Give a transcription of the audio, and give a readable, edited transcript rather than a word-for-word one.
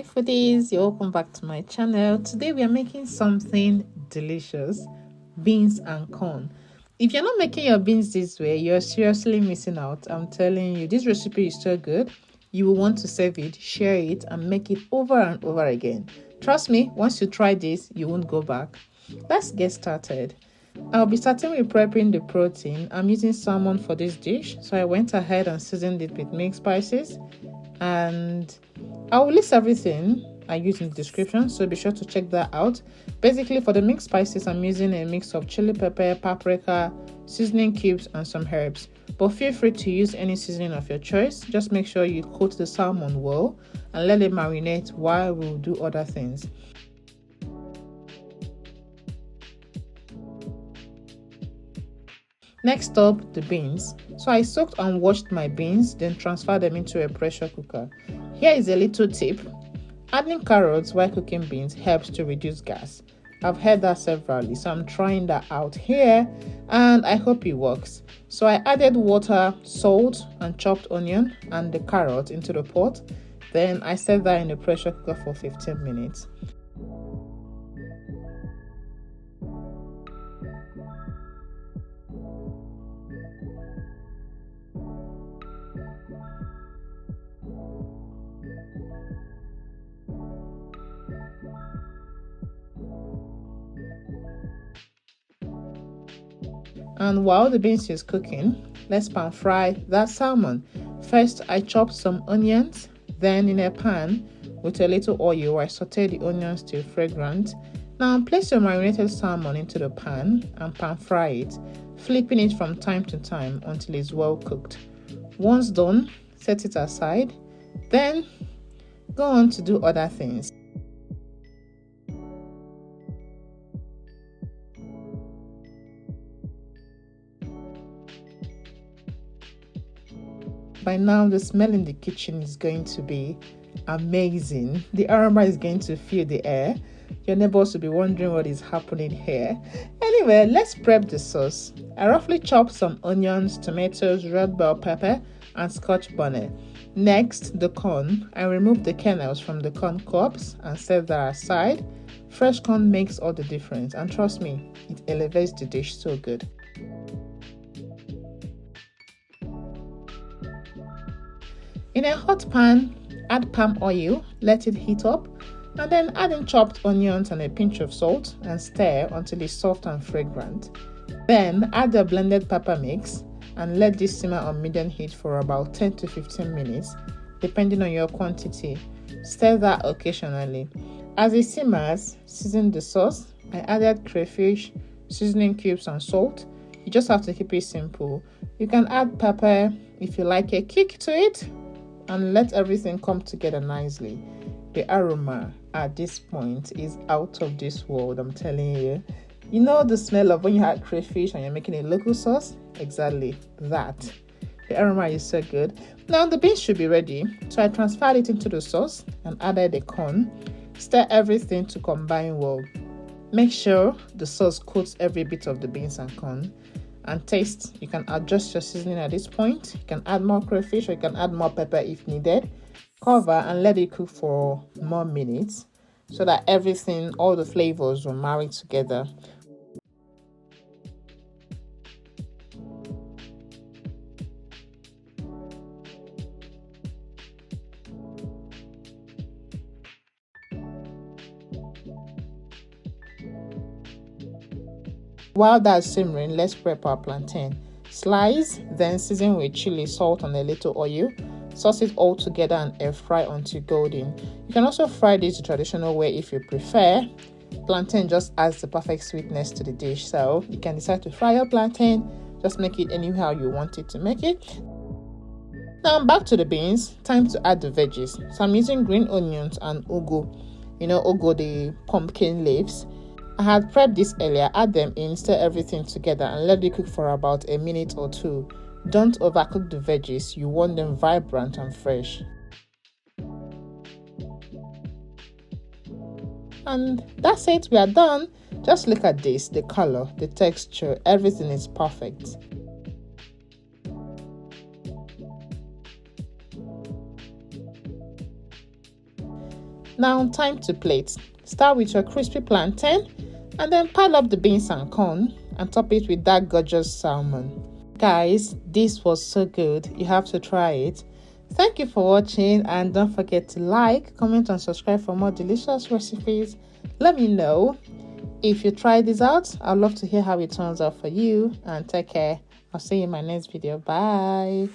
Hi foodies, you're welcome back to my channel. Today we are making something delicious, beans and corn. If you're not making your beans this way, you're seriously missing out. I'm telling you, this recipe is so good. You will want to save it, share it, and make it over and over again. Trust me, once you try this, you won't go back. Let's get started. I'll be starting with prepping the protein. I'm using salmon for this dish, so I went ahead and seasoned it with mixed spices, and I will list everything I use in the description, so be sure to check that out. Basically, for the mixed spices, I'm using a mix of chili pepper, paprika, seasoning cubes, and some herbs. But feel free to use any seasoning of your choice. Just make sure you coat the salmon well and let it marinate while we'll do other things. Next up, the beans. So I soaked and washed my beans, then transferred them into a pressure cooker. Here is a little tip. Adding carrots while cooking beans helps to reduce gas. I've heard that severally, so I'm trying that out here and I hope it works. So I added water, salt, and chopped onion and the carrot into the pot. Then I set that in the pressure cooker for 15 minutes. And while the beans is cooking, let's pan fry that salmon. First, I chopped some onions. Then in a pan with a little oil, I sauteed the onions till fragrant. Now place your marinated salmon into the pan and pan fry it, flipping it from time to time until it's well cooked. Once done, set it aside. Then go on to do other things. By now, the smell in the kitchen is going to be amazing. The aroma is going to fill the air. Your neighbors will be wondering what is happening here. Anyway, let's prep the sauce. I roughly chopped some onions, tomatoes, red bell pepper, and Scotch bonnet. Next, the corn. I removed the kernels from the corn cobs and set that aside. Fresh corn makes all the difference, and trust me, it elevates the dish so good. In a hot pan, add palm oil, let it heat up, and then add in chopped onions and a pinch of salt and stir until it's soft and fragrant. Then add the blended pepper mix and let this simmer on medium heat for about 10 to 15 minutes, depending on your quantity. Stir that occasionally. As it simmers, season the sauce. I added crayfish, seasoning cubes, and salt. You just have to keep it simple. You can add pepper if you like a kick to it, and let everything come together nicely. The aroma at this point is out of this world, I'm telling you. You know the smell of when you had crayfish and you're making a local sauce? Exactly that. The aroma is so good. Now the beans should be ready. So I transferred it into the sauce and added the corn. Stir everything to combine well. Make sure the sauce coats every bit of the beans and corn. And taste, you can adjust your seasoning at this point. You can add more crayfish or you can add more pepper if needed. Cover and let it cook for more minutes so that everything, all the flavors will marry together. While that's simmering, let's prep our plantain. Slice, then season with chili, salt, and a little oil. Sauce it all together and air fry until golden. You can also fry this the traditional way if you prefer. Plantain just adds the perfect sweetness to the dish, so you can decide to fry your plantain. Just make it anyhow you want it to make it. Now back to the beans. Time to add the veggies. So I'm using green onions and ugu. You know ugu, the pumpkin leaves. I had prepped this earlier. Add them in, stir everything together and let it cook for about a minute or two. Don't overcook the veggies. You want them vibrant and fresh. And that's it, we are done. Just look at this, the color, the texture, everything is perfect. Now time to plate. Start with your crispy plantain and then pile up the beans and corn and top it with that gorgeous salmon. Guys, this was so good. You have to try it. Thank you for watching, and don't forget to like, comment and subscribe for more delicious recipes. Let me know if you try this out. I'd love to hear how it turns out for you, and take care. I'll see you in my next video. Bye.